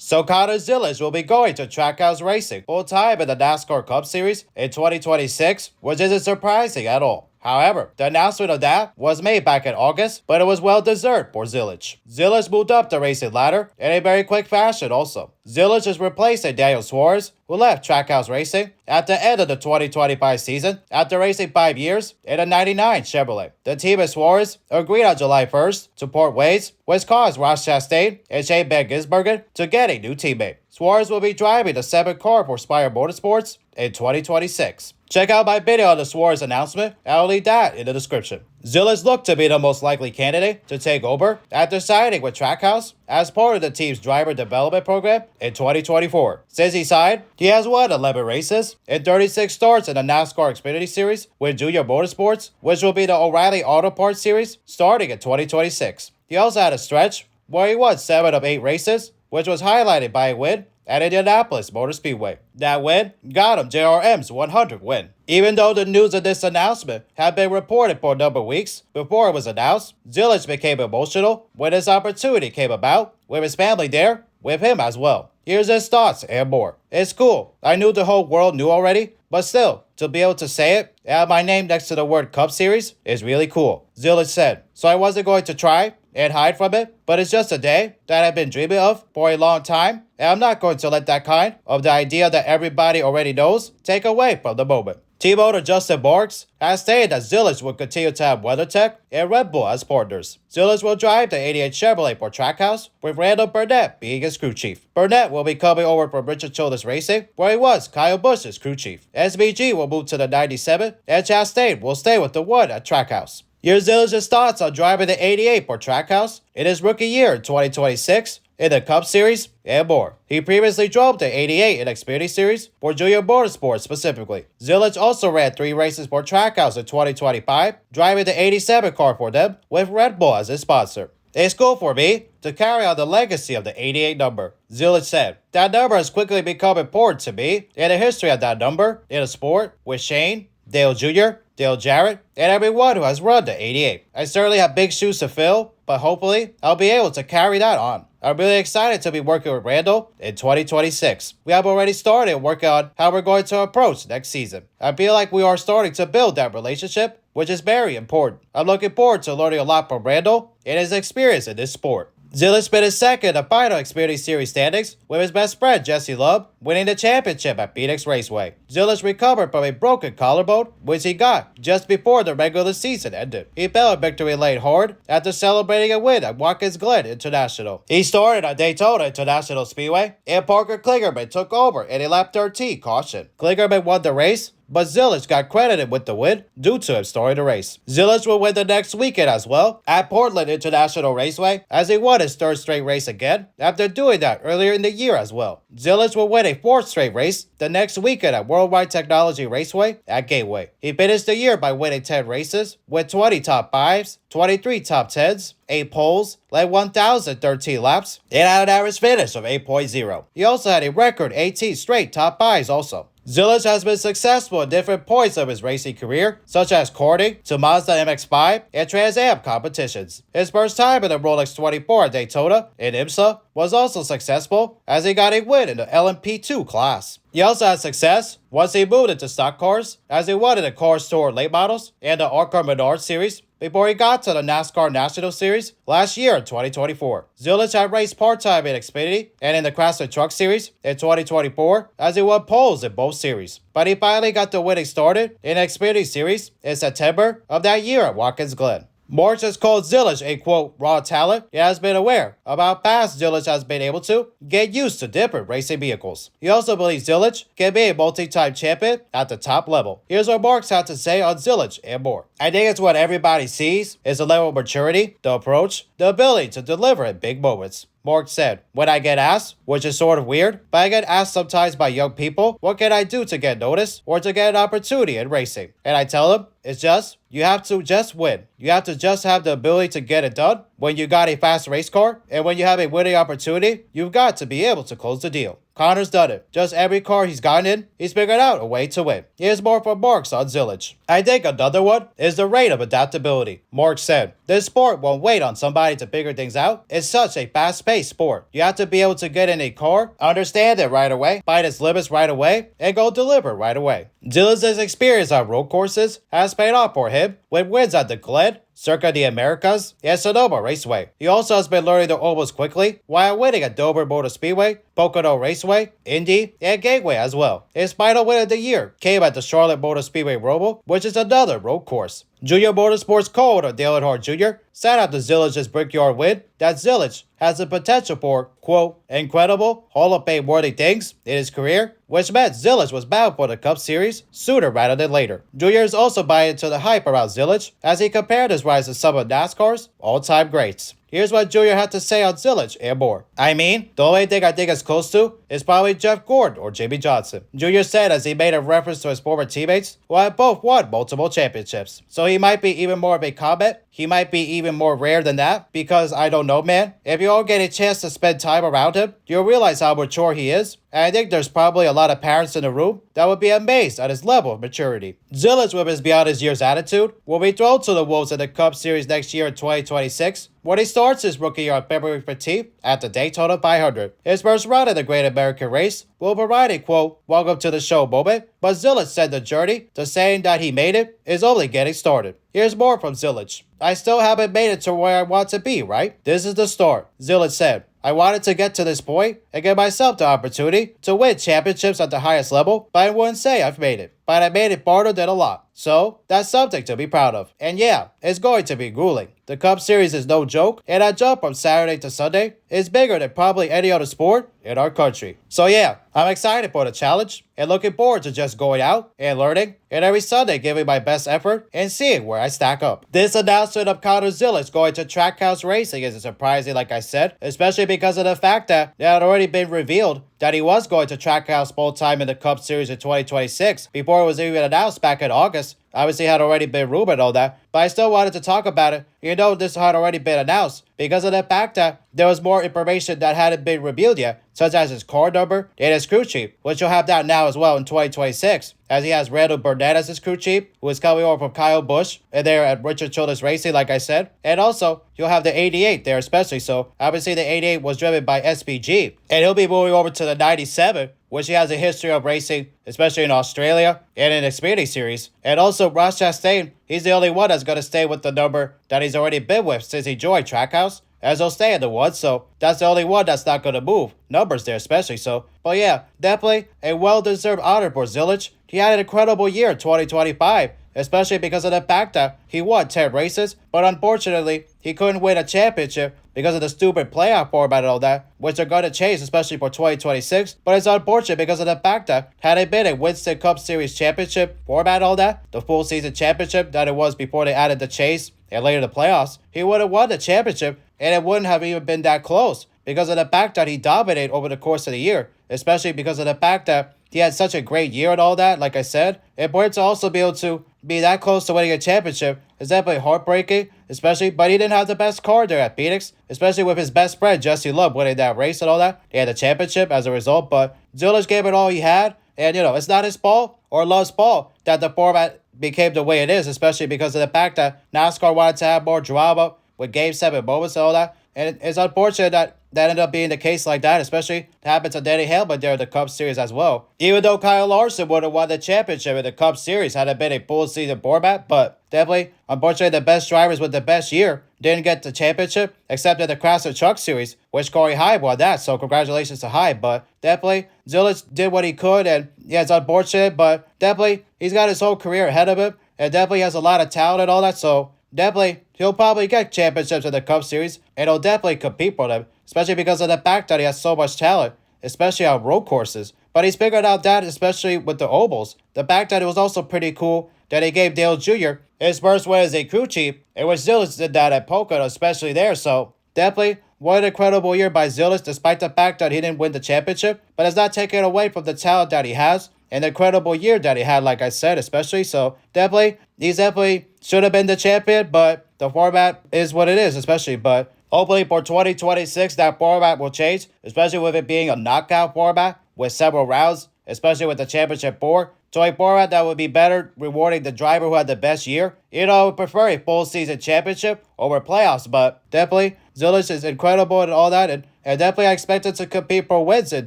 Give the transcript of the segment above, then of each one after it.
So Connor Zilisch will be going to Trackhouse Racing full-time in the NASCAR Cup Series in 2026, which isn't surprising at all. However, the announcement of that was made back in August, but it was well-deserved for Zilisch. Zilisch moved up the racing ladder in a very quick fashion also. Zilisch is replacing Daniel Suarez, who left Trackhouse Racing at the end of the 2025 season after racing 5 years in a 99 Chevrolet. The team and Suarez agreed on July 1st to part ways, which caused Ross Chastain and Shane Van Gisbergen to get a new teammate. Suarez will be driving the 7th car for Spire Motorsports in 2026. Check out my video on the Suarez announcement, and I'll leave that in the description. Zilisch looked to be the most likely candidate to take over after signing with Trackhouse as part of the team's driver development program in 2024. Since he signed, he has won 11 races and 36 starts in the NASCAR Xfinity Series with Junior Motorsports, which will be the O'Reilly Auto Parts Series starting in 2026. He also had a stretch where he won 7 of 8 races, which was highlighted by a win at Indianapolis Motor Speedway. That win got him JRM's 100th win. Even though the news of this announcement had been reported for a number of weeks before it was announced, Zilisch became emotional when this opportunity came about, with his family there with him as well. Here's his thoughts and more. It's cool. I knew the whole world knew already, but still, to be able to say it and have my name next to the word Cup Series is really cool, Zilisch said. So I wasn't going to try and hide from it, but it's just a day that I've been dreaming of for a long time, and I'm not going to let that kind of the idea that everybody already knows take away from the moment. Team owner Justin Marks has stated that Zilisch will continue to have WeatherTech and Red Bull as partners. Zilisch will drive the 88 Chevrolet for Trackhouse, with Randall Burnett being his crew chief. Burnett will be coming over from Richard Childress Racing, where he was Kyle Busch's crew chief. SBG will move to the 97, and Chastain will stay with the 1 at Trackhouse. Here's Zilisch's thoughts on driving the 88 for Trackhouse in his rookie year in 2026 in the Cup Series and more. He previously drove the 88 in Xfinity Series for Junior Motorsports specifically. Zilisch also ran 3 races for Trackhouse in 2025, driving the 87 car for them with Red Bull as his sponsor. It's cool for me to carry on the legacy of the 88 number, Zilisch said. That number has quickly become important to me and the history of that number in the sport with Shane, Dale Jr., Dale Jarrett, and everyone who has run the 88. I certainly have big shoes to fill, but hopefully I'll be able to carry that on. I'm really excited to be working with Randall in 2026. We have already started working on how we're going to approach next season. I feel like we are starting to build that relationship, which is very important. I'm looking forward to learning a lot from Randall and his experience in this sport. Zilisch finished second in the final Xfinity Series standings, with his best friend Jesse Love winning the championship at Phoenix Raceway. Zilisch recovered from a broken collarbone, which he got just before the regular season ended. He fell in victory lane hard after celebrating a win at Watkins Glen International. He started at Daytona International Speedway, and Parker Kligerman took over in a lap 13 caution. Kligerman won the race, but Zilisch got credited with the win due to him starting the race. Zilisch will win the next weekend as well at Portland International Raceway, as he won his 3rd straight race again after doing that earlier in the year as well. Zilisch will win a 4th straight race the next weekend at Worldwide Technology Raceway at Gateway. He finished the year by winning 10 races with 20 top 5s, 23 top 10s, 8 poles, led 1,013 laps, and had an average finish of 8.0. He also had a record 18 straight top 5s also. Zilisch has been successful at different points of his racing career, such as karting to Mazda MX-5 and Trans Am competitions. His first time in the Rolex 24 at Daytona in IMSA was also successful, as he got a win in the LMP2 class. He also had success once he moved into stock cars, as he won in the Cars Tour Late Models and the ARCA Menard Series before he got to the NASCAR National Series last year in 2024. Zilisch had raced part-time in Xfinity and in the Chrysler Truck Series in 2024, as he won poles in both series. But he finally got the winning started in the Xfinity Series in September of that year at Watkins Glen. Marks has called Zilisch a, quote, raw talent, and has been aware of how fast Zilisch has been able to get used to different racing vehicles. He also believes Zilisch can be a multi-time champion at the top level. Here's what Marks had to say on Zilisch and more. I think it's what everybody sees is the level of maturity, the approach, the ability to deliver in big moments. Mark said, when I get asked, which is sort of weird, but I get asked sometimes by young people, what can I do to get noticed or to get an opportunity in racing? And I tell them, It's just, you have to just win. You have to just have the ability to get it done. When you got a fast race car, and when you have a winning opportunity, you've got to be able to close the deal. Connor's done it. Just every car he's gotten in, he's figured out a way to win. Here's more from Marks on Zilisch. I think another one is the rate of adaptability. Mark said, this sport won't wait on somebody to figure things out. It's such a fast-paced sport. You have to be able to get in a car, understand it right away, find its limits right away, and go deliver right away. Zilisch's experience on road courses has paid off for him with wins at the Glen, Circa de Americas, and Sonoma Raceway. He also has been learning the ovals quickly while winning at Dover Motor Speedway, Pocono Raceway, Indy, and Gateway as well. His final win of the year came at the Charlotte Motor Speedway Roval, which is another road course. Junior Motorsports co-owner Dale Earnhardt Jr. said after Zilisch's Brickyard win that Zilisch has the potential for, quote, incredible, Hall of Fame worthy things in his career, which meant Zilisch was bound for the Cup Series sooner rather than later. Jr. is also buying into the hype around Zilisch as he compared his rise to some of NASCAR's all-time greats. Here's what Jr. had to say on Zilisch and more. I mean, the only thing I think is close to is probably Jeff Gordon or Jimmy Johnson. Jr. said as he made a reference to his former teammates who had both won multiple championships. So he might be even more of a comment. He might be even more rare than that because I don't know, man. If you all get a chance to spend time around him, you'll realize how mature he is. And I think there's probably a lot of parents in the room that would be amazed at his level of maturity. Zilisch, with his beyond his years attitude, will be thrown to the wolves in the Cup Series next year in 2026, when he starts his rookie year on February 15th at the Daytona 500. His first run in the Great American Race will provide a, quote, welcome to the show moment, but Zilisch said the journey to saying that he made it is only getting started. Here's more from Zilisch. I still haven't made it to where I want to be, right? This is the start, Zilisch said. I wanted to get to this point and give myself the opportunity to win championships at the highest level, but I wouldn't say I've made it. But I made it farther than a lot. So, that's something to be proud of. And yeah, it's going to be grueling. The Cup Series is no joke, and that jump from Saturday to Sunday is bigger than probably any other sport in our country. So yeah, I'm excited for the challenge and looking forward to just going out and learning and every Sunday giving my best effort and seeing where I stack up. This announcement of Connor Zilisch going to Trackhouse Racing isn't surprising, like I said, especially because of the fact that it had already been revealed that he was going to Trackhouse full-time in the Cup Series in 2026 before it was even announced back in August. Obviously, it had already been rumored and all that, but I still wanted to talk about it, even though this had already been announced, because of the fact that there was more information that hadn't been revealed yet, such as his car number and his crew chief, which you'll have that now as well in 2026, as he has Randall Burnett as his crew chief, who is coming over from Kyle Busch, and they're at Richard Childress Racing, like I said, and also, you'll have the 88 there especially, so obviously the 88 was driven by SPG, and he'll be moving over to the 97, which he has a history of racing, especially in Australia and in the Xfinity Series. And also, Ross Chastain, he's the only one that's going to stay with the number that he's already been with since he joined Trackhouse, as he'll stay in the one, so that's the only one that's not going to move. Numbers there especially, so. But yeah, definitely a well-deserved honor for Zilisch. He had an incredible year in 2025, especially because of the fact that he won 10 races, but unfortunately, he couldn't win a championship because of the stupid playoff format and all that, which they're going to change, especially for 2026. But it's unfortunate because of the fact that had it been a Winston Cup Series championship format and all that, the full season championship that it was before they added the chase and later the playoffs, he would have won the championship and it wouldn't have even been that close because of the fact that he dominated over the course of the year, especially because of the fact that he had such a great year and all that, like I said. And for him to also be able to be that close to winning a championship is definitely heartbreaking, especially, but he didn't have the best car there at Phoenix, especially with his best friend, Jesse Love, winning that race and all that. He had the championship as a result, but Zilisch gave it all he had, and, you know, it's not his fault or Love's fault that the format became the way it is, especially because of the fact that NASCAR wanted to have more drama with Game 7 moments and all that, and it's unfortunate that ended up being the case like that, especially it happened to Denny Hamlin there in the Cup Series as well. Even though Kyle Larson would have won the championship in the Cup Series had it been a full season format, but definitely, unfortunately, the best drivers with the best year didn't get the championship, except in the Chrysler Truck Series, which Corey Hyde won that, so congratulations to Hyde, but definitely, Zilisch did what he could, and yeah, it's unfortunate, but definitely, he's got his whole career ahead of him, and definitely has a lot of talent and all that, so definitely, he'll probably get championships in the Cup Series, and he'll definitely compete for them, especially because of the fact that he has so much talent, especially on road courses. But he's figured out that, especially with the ovals. The fact that it was also pretty cool that he gave Dale Jr. his first win as a crew chief, and which Zilisch did that at Pocono, especially there. So definitely, what an incredible year by Zilisch, despite the fact that he didn't win the championship, but it's not taken away from the talent that he has, an incredible year that he had, like I said, especially. So he's definitely should have been the champion, but the format is what it is, especially. But hopefully for 2026, that format will change, especially with it being a knockout format with several rounds, especially with the championship four. So a format that would be better rewarding the driver who had the best year. You know, I would prefer a full season championship over playoffs, but definitely Zilisch is incredible and all that, and definitely I expect him to compete for wins in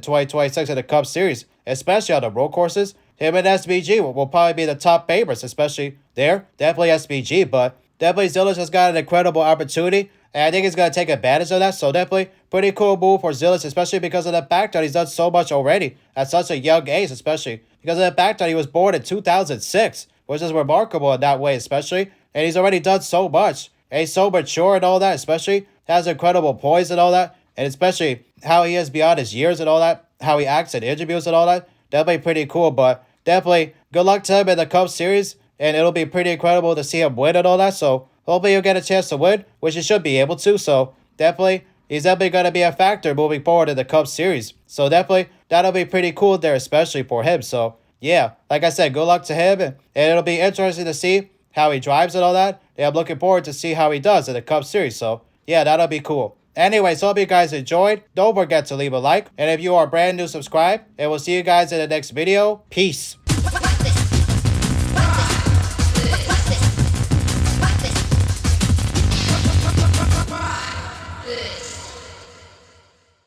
2026 in the Cup Series, especially on the road courses. Him and SVG will probably be the top favorites, especially there. Definitely SVG, but definitely Zilisch has got an incredible opportunity, and I think he's going to take advantage of that. So definitely pretty cool move for Zilisch, especially because of the fact that he's done so much already at such a young age, especially because of the fact that he was born in 2006, which is remarkable in that way, especially. And he's already done so much. And he's so mature and all that, especially. Has incredible poise and all that. And especially how he is beyond his years and all that. How he acts in interviews and all that. Definitely pretty cool. But definitely good luck to him in the Cup Series. And it'll be pretty incredible to see him win and all that. So hopefully he'll get a chance to win, which he should be able to. So definitely, he's definitely going to be a factor moving forward in the Cup Series. So definitely, that'll be pretty cool there, especially for him. So yeah, like I said, good luck to him. And it'll be interesting to see how he drives and all that. And I'm looking forward to see how he does in the Cup Series. So yeah, that'll be cool. Anyways, hope you guys enjoyed. Don't forget to leave a like. And if you are brand new, subscribe. And we'll see you guys in the next video. Peace.